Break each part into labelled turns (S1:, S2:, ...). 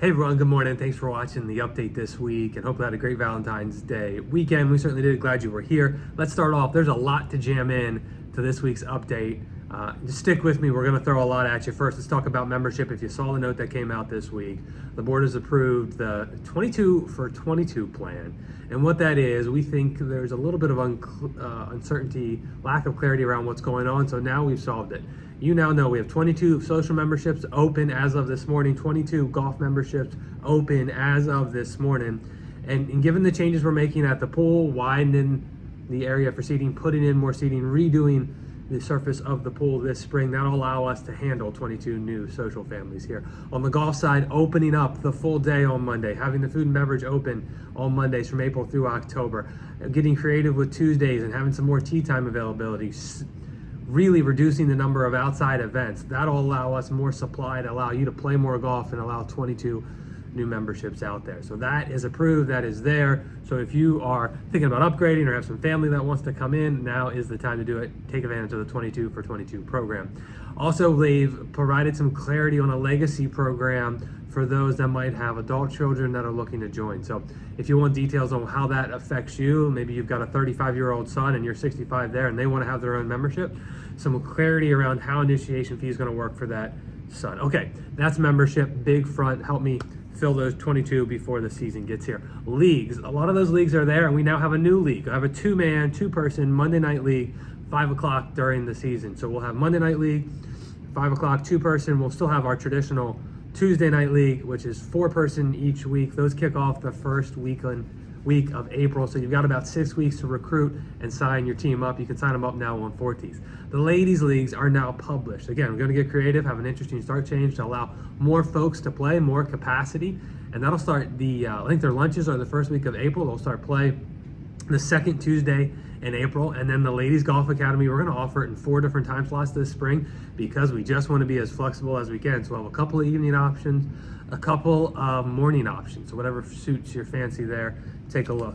S1: Hey everyone, good morning. Thanks for watching the update this week and hope you had a great Valentine's Day weekend. We certainly did. Glad you were here. Let's start off. There's a lot to jam in to this week's update. Just stick with me. We're going to throw a lot at you. First, let's talk about membership. If you saw the note that came out this week, the board has approved the 22 for 22 plan. And what that is, we think there's a little bit of uncertainty, lack of clarity around what's going on. So now we've solved it. You now know we have 22 social memberships open as of this morning, 22 golf memberships open as of this morning. And given the changes we're making at the pool, widening the area for seating, putting in more seating, redoing the surface of the pool this spring, that'll allow us to handle 22 new social families here. On the golf side, opening up the full day on Monday, having the food and beverage open on Mondays from April through October, getting creative with Tuesdays and having some more tee time availability, really reducing the number of outside events. That'll allow us more supply to allow you to play more golf and allow 22 new memberships out there. So that is approved, that is there. So if you are thinking about upgrading or have some family that wants to come in, now is the time to do it. Take advantage of the 22 for 22 program. Also, they've provided some clarity on a legacy program for those that might have adult children that are looking to join. So if you want details on how that affects you, maybe you've got a 35-year-old son and you're 65 there and they want to have their own membership, some clarity around how initiation fee is going to work for that son. Okay, that's membership, big front. Help me fill those 22 before the season gets here. Leagues, a lot of those leagues are there, and we now have a new league. I have a two-person Monday night league, 5 o'clock during the season. So we'll have Monday night league, 5 o'clock, two-person. We'll still have our traditional Tuesday night league, which is 4-person each week. Those kick off the first week of April. So you've got about 6 weeks to recruit and sign your team up. You can sign them up now on Forties. The ladies leagues are now published. Again, we're going to get creative, have an interesting start change to allow more folks to play, more capacity. And that'll start I think their lunches are the first week of April. They'll start play the second Tuesday in April. And then the Ladies Golf Academy, we're going to offer it in 4 different time slots this spring because we just want to be as flexible as we can. So we'll have a couple of evening options, a couple of morning options. So whatever suits your fancy there, take a look.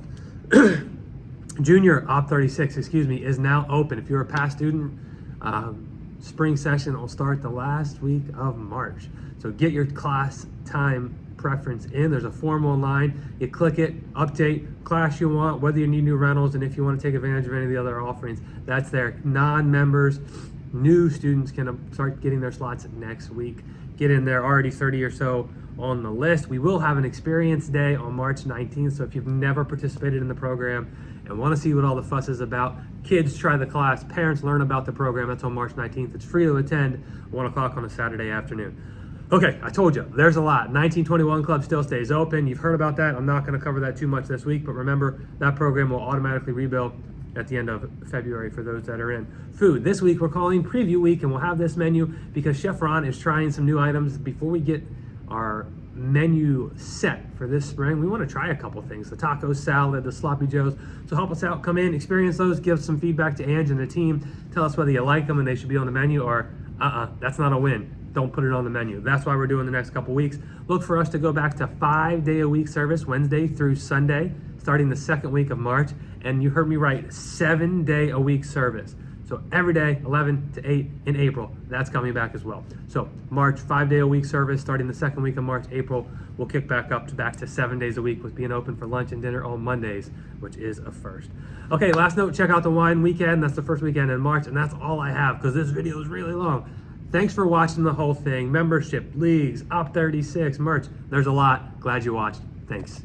S1: Junior Op 36, is now open. If you're a past student, spring session will start the last week of March. So get your class time preference in. There's a form online. You click it, update, class you want, whether you need new rentals, and if you want to take advantage of any of the other offerings, that's there. Non-members, new students can start getting their slots next week. Get in there, already 30 or so on the list. We will have an experience day on March 19th. So if you've never participated in the program and want to see what all the fuss is about, kids try the class, parents learn about the program. That's on March 19th. It's free to attend, 1 o'clock on a Saturday afternoon. Okay, I told you, there's a lot. 1921 Club still stays open. You've heard about that. I'm not going to cover that too much this week, but remember, that program will automatically rebuild at the end of February for those that are in. Food. This week we're calling Preview Week, and we'll have this menu because Chef Ron is trying some new items. Before we get our menu set for this spring, we want to try a couple things. The taco salad, the sloppy joes. So help us out. Come in, experience those, give some feedback to Ange and the team. Tell us whether you like them and they should be on the menu or that's not a win. Don't put it on the menu. That's why we're doing the next couple weeks. Look for us to go back to 5-day-a-week service, Wednesday through Sunday, starting the second week of March. And you heard me right, 7-day-a-week service. So every day, 11 to 8 in April, that's coming back as well. So March, 5-day-a-week service, starting the second week of March. April, we'll kick back to 7 days a week with being open for lunch and dinner on Mondays, which is a first. Okay, last note, check out the wine weekend. That's the first weekend in March, and that's all I have because this video is really long. Thanks for watching the whole thing. Membership, leagues, Op 36, merch. There's a lot. Glad you watched. Thanks.